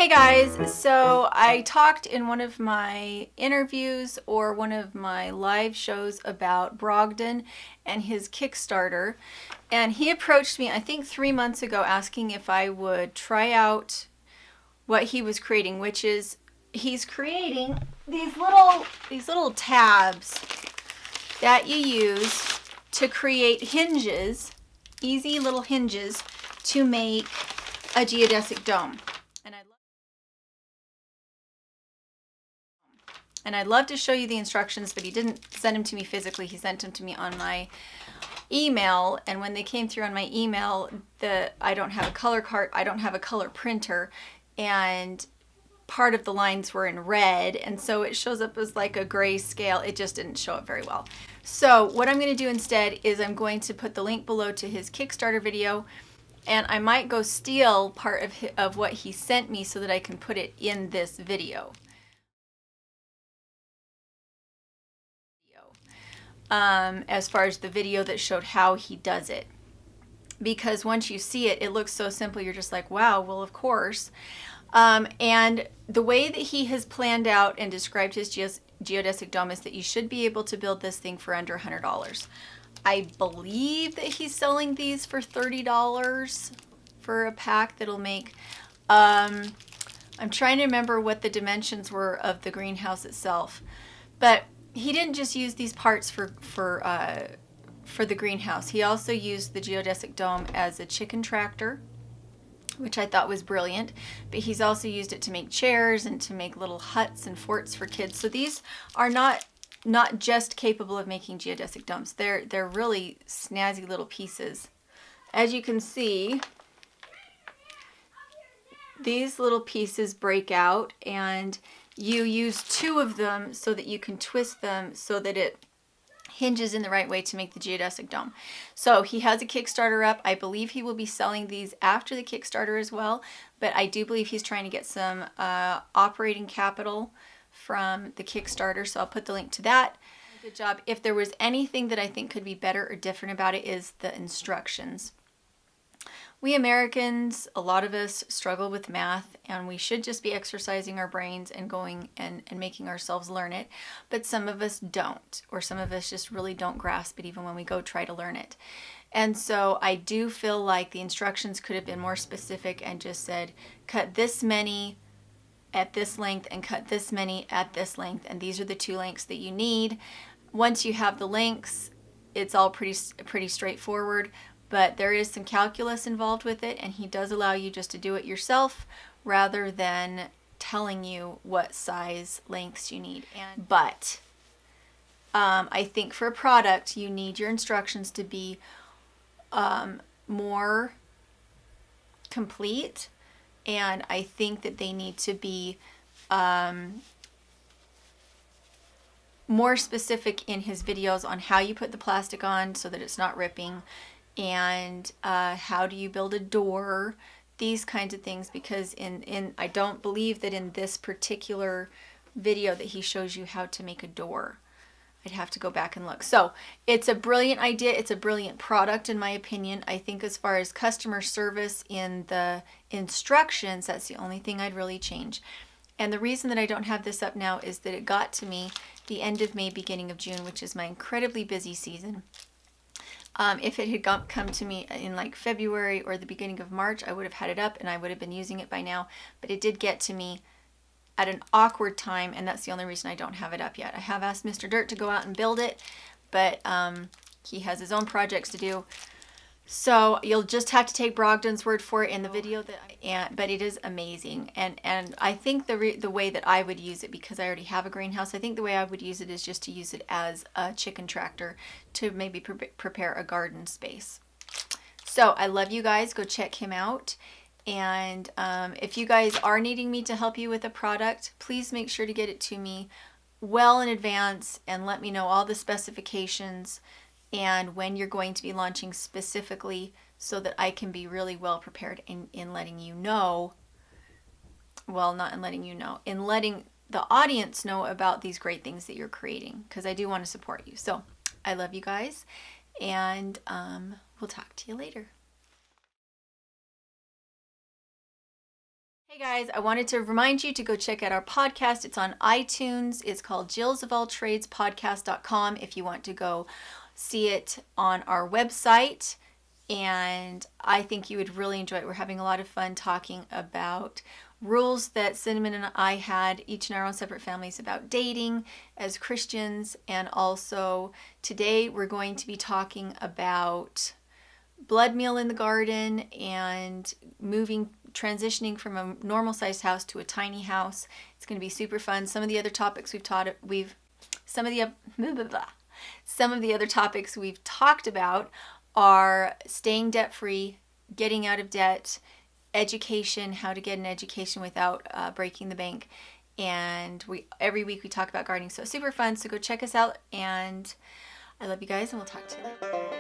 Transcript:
Hey guys, so I talked in one of my interviews or one of my live shows about Brogdon and his Kickstarter, and he approached me I think 3 months ago asking if I would try out what he was creating, which is he's creating these little tabs that you use to create hinges, easy little hinges to make a geodesic dome. And I'd love to show you the instructions, but he didn't send them to me physically. He sent them to me on my email. And when they came through on my email, I don't have a color cart, I don't have a color printer, and part of the lines were in red. And so it shows up as like a gray scale. It just didn't show up very well. So what I'm going to do instead is I'm going to put the link below to his Kickstarter video. And I might go steal part of what he sent me so that I can put it in this video. As far as the video that showed how he does it, because once you see it, it looks so simple. You're just like, wow, well, of course. And the way that he has planned out and described his geodesic dome is that you should be able to build this thing for under $100. I believe that he's selling these for $30 for a pack that'll make, I'm trying to remember what the dimensions were of the greenhouse itself, but he didn't just use these parts for the greenhouse. He also used the geodesic dome as a chicken tractor, which I thought was brilliant. But he's also used it to make chairs and to make little huts and forts for kids. So these are not just capable of making geodesic domes. They're really snazzy little pieces. As you can see, these little pieces break out, and you use 2 of them so that you can twist them so that it hinges in the right way to make the geodesic dome. So he has a Kickstarter up. I believe he will be selling these after the Kickstarter as well, but I do believe he's trying to get some operating capital from the Kickstarter, so I'll put the link to that. Good job. If there was anything that I think could be better or different about it, is the instructions. We Americans, a lot of us struggle with math, and we should just be exercising our brains and going and making ourselves learn it. But some of us don't, or some of us just really don't grasp it even when we go try to learn it. And so I do feel like the instructions could have been more specific and just said, cut this many at this length and cut this many at this length, and these are the 2 lengths that you need. Once you have the lengths, it's all pretty straightforward. But there is some calculus involved with it, and he does allow you just to do it yourself rather than telling you what size lengths you need. But I think for a product, you need your instructions to be more complete, and I think that they need to be more specific in his videos on how you put the plastic on so that it's not ripping, and how do you build a door, these kinds of things, because I don't believe that in this particular video that he shows you how to make a door. I'd have to go back and look. So it's a brilliant idea. It's a brilliant product in my opinion. I think as far as customer service in the instructions, that's the only thing I'd really change. And the reason that I don't have this up now is that it got to me the end of May, beginning of June, which is my incredibly busy season. If it had come to me in like February or the beginning of March, I would have had it up and I would have been using it by now. But it did get to me at an awkward time, and that's the only reason I don't have it up yet. I have asked Mr. Dirt to go out and build it, but he has his own projects to do. So you'll just have to take Brogdon's word for it in the video. But it is amazing, and I think the way that I would use it, because I already have a greenhouse, I think the way I would use it is just to use it as a chicken tractor to maybe prepare a garden space. So I love you guys. Go check him out. And if you guys are needing me to help you with a product, please make sure to get it to me well in advance and let me know all the specifications and when you're going to be launching specifically, so that I can be really well prepared in letting you know, well, not in letting you know, in letting the audience know about these great things that you're creating, because I do want to support you. So I love you guys, and we'll talk to you later. Hey guys, I wanted to remind you to go check out our podcast. It's on iTunes. It's called jillsofalltradespodcast.com if you want to go see it on our website. And I think you would really enjoy it. We're having a lot of fun talking about rules that Cinnamon and I had, each in our own separate families, about dating as Christians. And also today we're going to be talking about blood meal in the garden and transitioning from a normal sized house to a tiny house. It's going to be super fun. Some of the other topics some of the other topics we've talked about are staying debt free, getting out of debt, education, how to get an education without breaking the bank. And every week we talk about gardening. So it's super fun. So go check us out. And I love you guys, and we'll talk to you later.